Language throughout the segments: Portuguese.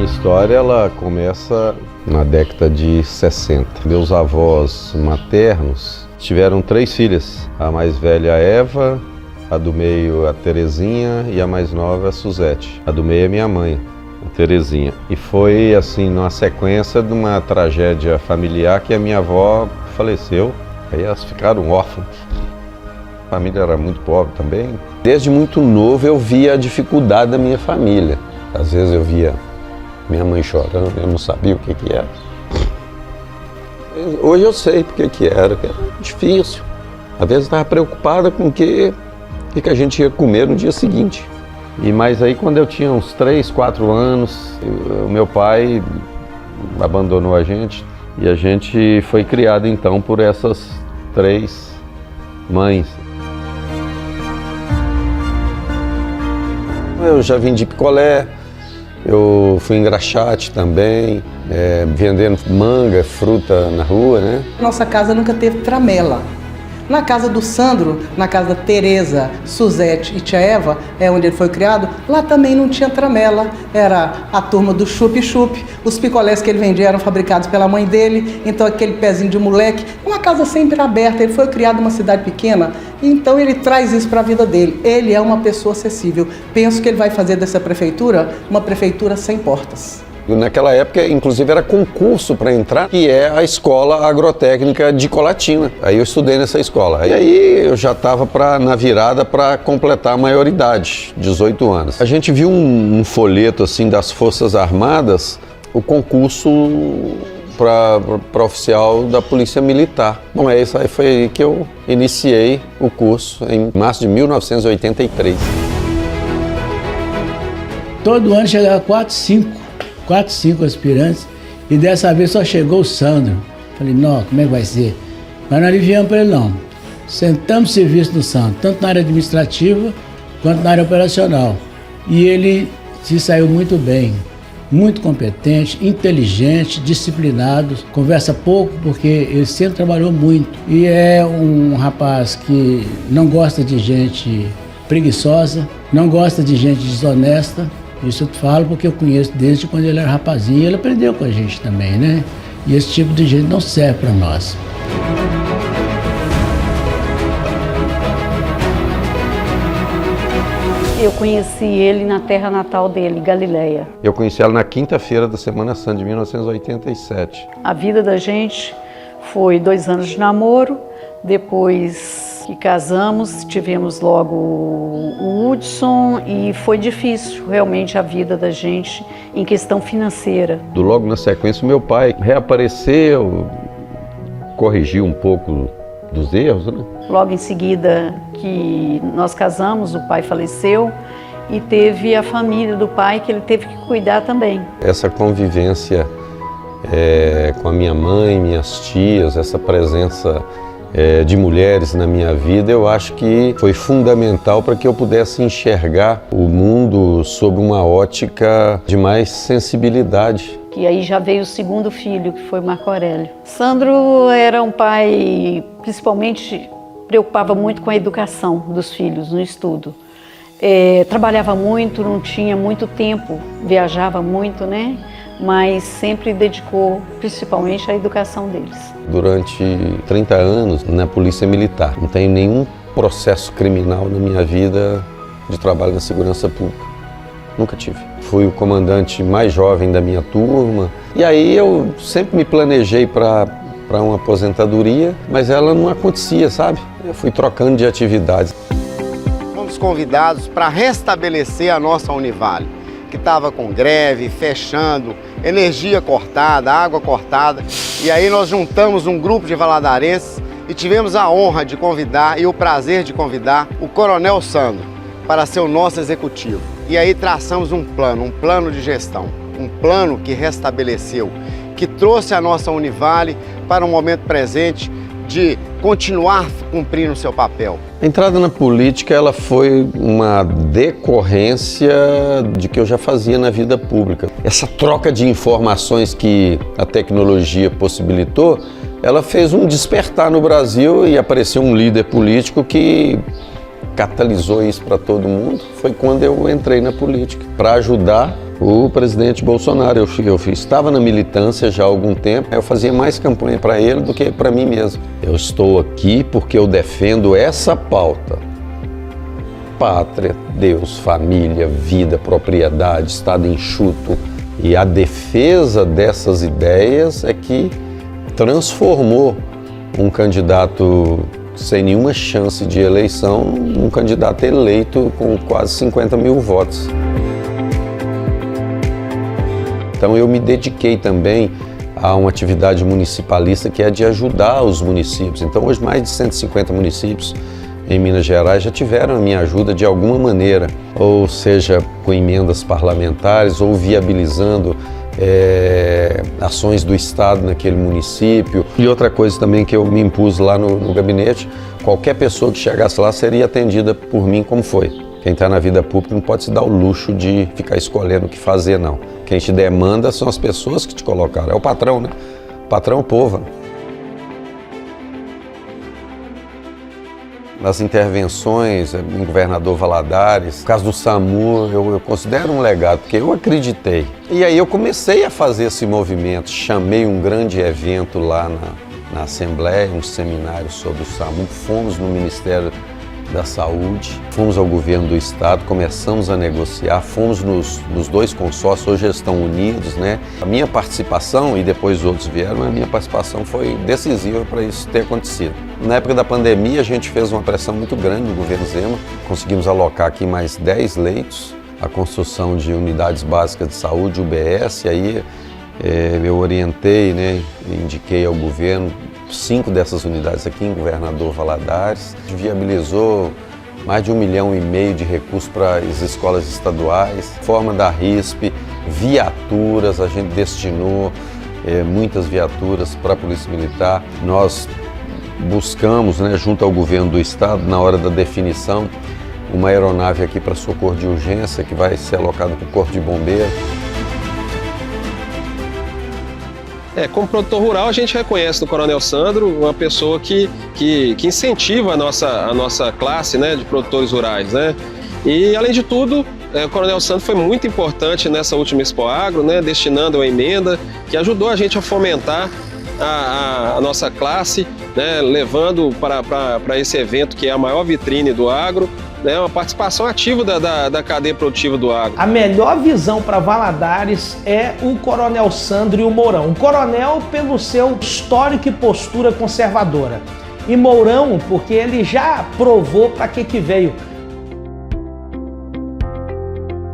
minha história ela começa na década de 60. Meus avós maternos tiveram 3 filhas. A mais velha, a Eva, a do meio, a Terezinha, e a mais nova, a Suzete. A do meio é minha mãe, a Terezinha. E foi assim, numa sequência de uma tragédia familiar que a minha avó faleceu. Aí elas ficaram órfãs. A família era muito pobre também. Desde muito novo eu via a dificuldade da minha família. Às vezes eu via minha mãe chorando, eu não sabia o que era. Hoje eu sei porque que era difícil. Às vezes estava preocupada com o que a gente ia comer no dia seguinte. Mas aí quando eu tinha uns 3, 4 anos, o meu pai abandonou a gente e a gente foi criado então por essas 3 mães. Eu já vendi picolé, eu fui engraxate também, vendendo manga, fruta na rua, né? Nossa casa nunca teve tramela. Na casa do Sandro, na casa da Tereza, Suzete e tia Eva, onde ele foi criado, lá também não tinha tramela. Era a turma do chup-chup, os picolés que ele vendia eram fabricados pela mãe dele, então aquele pezinho de moleque, uma casa sempre aberta. Ele foi criado numa cidade pequena, então ele traz isso para a vida dele. Ele é uma pessoa acessível. Penso que ele vai fazer dessa prefeitura uma prefeitura sem portas. Naquela época, inclusive, era concurso para entrar, que é a Escola Agrotécnica de Colatina. Aí eu estudei nessa escola. E aí eu já estava na virada para completar a maioridade, 18 anos. A gente viu um folheto assim das Forças Armadas, o concurso para oficial da Polícia Militar. Bom, isso aí foi aí que eu iniciei o curso, em março de 1983. Todo ano chegava 4, 5 aspirantes, e dessa vez só chegou o Sandro. Falei, não, como é que vai ser? Mas não aliviamos para ele não. Sentamos serviço no Sandro, tanto na área administrativa quanto na área operacional. E ele se saiu muito bem, muito competente, inteligente, disciplinado, conversa pouco porque ele sempre trabalhou muito. E é um rapaz que não gosta de gente preguiçosa, não gosta de gente desonesta. Isso eu falo porque eu conheço desde quando ele era rapazinho e ele aprendeu com a gente também, né? E esse tipo de gente não serve para nós. Eu conheci ele na terra natal dele, Galileia. Eu conheci ela na quinta-feira da Semana Santa de 1987. A vida da gente foi 2 anos de namoro, depois que casamos, tivemos logo o Hudson e foi difícil realmente a vida da gente em questão financeira. Logo na sequência, o meu pai reapareceu, corrigiu um pouco dos erros, né? Logo em seguida que nós casamos, o pai faleceu e teve a família do pai que ele teve que cuidar também. Essa convivência com a minha mãe, minhas tias, essa presença de mulheres na minha vida, eu acho que foi fundamental para que eu pudesse enxergar o mundo sob uma ótica de mais sensibilidade. E aí já veio o segundo filho, que foi Marco Aurélio. Sandro era um pai, principalmente, preocupava muito com a educação dos filhos, no estudo. Trabalhava muito, não tinha muito tempo, viajava muito, né? Mas sempre dedicou principalmente à educação deles. Durante 30 anos na Polícia Militar, não tenho nenhum processo criminal na minha vida de trabalho na segurança pública. Nunca tive. Fui o comandante mais jovem da minha turma e aí eu sempre me planejei para uma aposentadoria, mas ela não acontecia, sabe? Eu fui trocando de atividades. Fomos convidados para restabelecer a nossa Univale, que estava com greve, fechando, energia cortada, água cortada. E aí nós juntamos um grupo de valadarenses e tivemos a honra de convidar e o prazer de convidar o Coronel Sandro para ser o nosso executivo. E aí traçamos um plano de gestão, um plano que restabeleceu, que trouxe a nossa Univale para um momento presente de continuar cumprindo o seu papel. A entrada na política ela foi uma decorrência de que eu já fazia na vida pública. Essa troca de informações que a tecnologia possibilitou, ela fez um despertar no Brasil e apareceu um líder político que catalisou isso para todo mundo. Foi quando eu entrei na política, para ajudar O presidente Bolsonaro. Eu estava na militância já há algum tempo, eu fazia mais campanha para ele do que para mim mesmo. Eu estou aqui porque eu defendo essa pauta. Pátria, Deus, família, vida, propriedade, Estado enxuto. E a defesa dessas ideias é que transformou um candidato sem nenhuma chance de eleição, um candidato eleito com quase 50 mil votos. Então eu me dediquei também a uma atividade municipalista que é de ajudar os municípios. Então hoje mais de 150 municípios em Minas Gerais já tiveram a minha ajuda de alguma maneira, ou seja, com emendas parlamentares ou viabilizando ações do Estado naquele município. E outra coisa também que eu me impus lá no gabinete, qualquer pessoa que chegasse lá seria atendida por mim como foi. Quem está na vida pública não pode se dar o luxo de ficar escolhendo o que fazer, não. Quem te demanda são as pessoas que te colocaram, é o patrão, né? O patrão é o povo. Nas intervenções em governador Valadares, no caso do SAMU, eu considero um legado, porque eu acreditei. E aí eu comecei a fazer esse movimento, chamei um grande evento lá na Assembleia, um seminário sobre o SAMU, fomos no Ministério da Saúde, fomos ao governo do Estado, começamos a negociar, fomos nos dois consórcios, hoje eles estão unidos, né? A minha participação, e depois os outros vieram, a minha participação foi decisiva para isso ter acontecido. Na época da pandemia, a gente fez uma pressão muito grande no governo Zema, conseguimos alocar aqui mais 10 leitos, a construção de unidades básicas de saúde, UBS, e aí eu orientei, né, indiquei ao governo 5 dessas unidades aqui em Governador Valadares, viabilizou mais de 1,5 milhão de recursos para as escolas estaduais, forma da RISP, viaturas, a gente destinou muitas viaturas para a Polícia Militar. Nós buscamos, né, junto ao governo do Estado, na hora da definição, uma aeronave aqui para socorro de urgência que vai ser alocada para o Corpo de Bombeiros. Como produtor rural, a gente reconhece no Coronel Sandro uma pessoa que incentiva a nossa classe, né, de produtores rurais, né? E, além de tudo, o Coronel Sandro foi muito importante nessa última Expo Agro, né, destinando uma emenda que ajudou a gente a fomentar a nossa classe, né, levando para esse evento que é a maior vitrine do agro, né, uma participação ativa da cadeia produtiva do agro. A melhor visão para Valadares é o Coronel Sandro e o Mourão. O Coronel pelo seu histórico e postura conservadora. E Mourão porque ele já provou para que veio.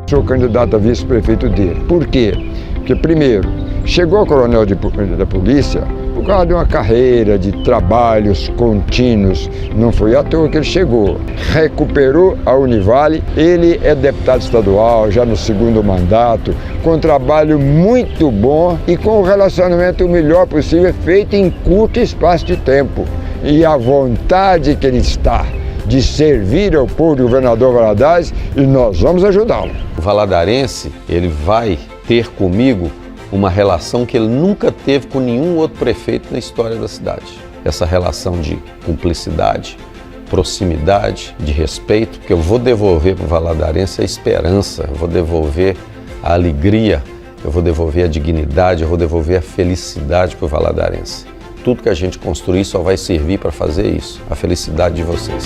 Sou candidato a vice-prefeito dele. Por quê? Porque, primeiro, chegou o coronel da polícia por causa de uma carreira de trabalhos contínuos. Não foi à toa que ele chegou. Recuperou a Univale. Ele é deputado estadual, já no 2º mandato, com um trabalho muito bom e com o relacionamento o melhor possível, feito em curto espaço de tempo. E a vontade que ele está de servir ao povo do governador Valadares, e nós vamos ajudá-lo. O valadarense, ele vai ter comigo uma relação que ele nunca teve com nenhum outro prefeito na história da cidade. Essa relação de cumplicidade, proximidade, de respeito, que eu vou devolver para o valadarense a esperança, eu vou devolver a alegria, eu vou devolver a dignidade, eu vou devolver a felicidade para o valadarense. Tudo que a gente construir só vai servir para fazer isso, a felicidade de vocês.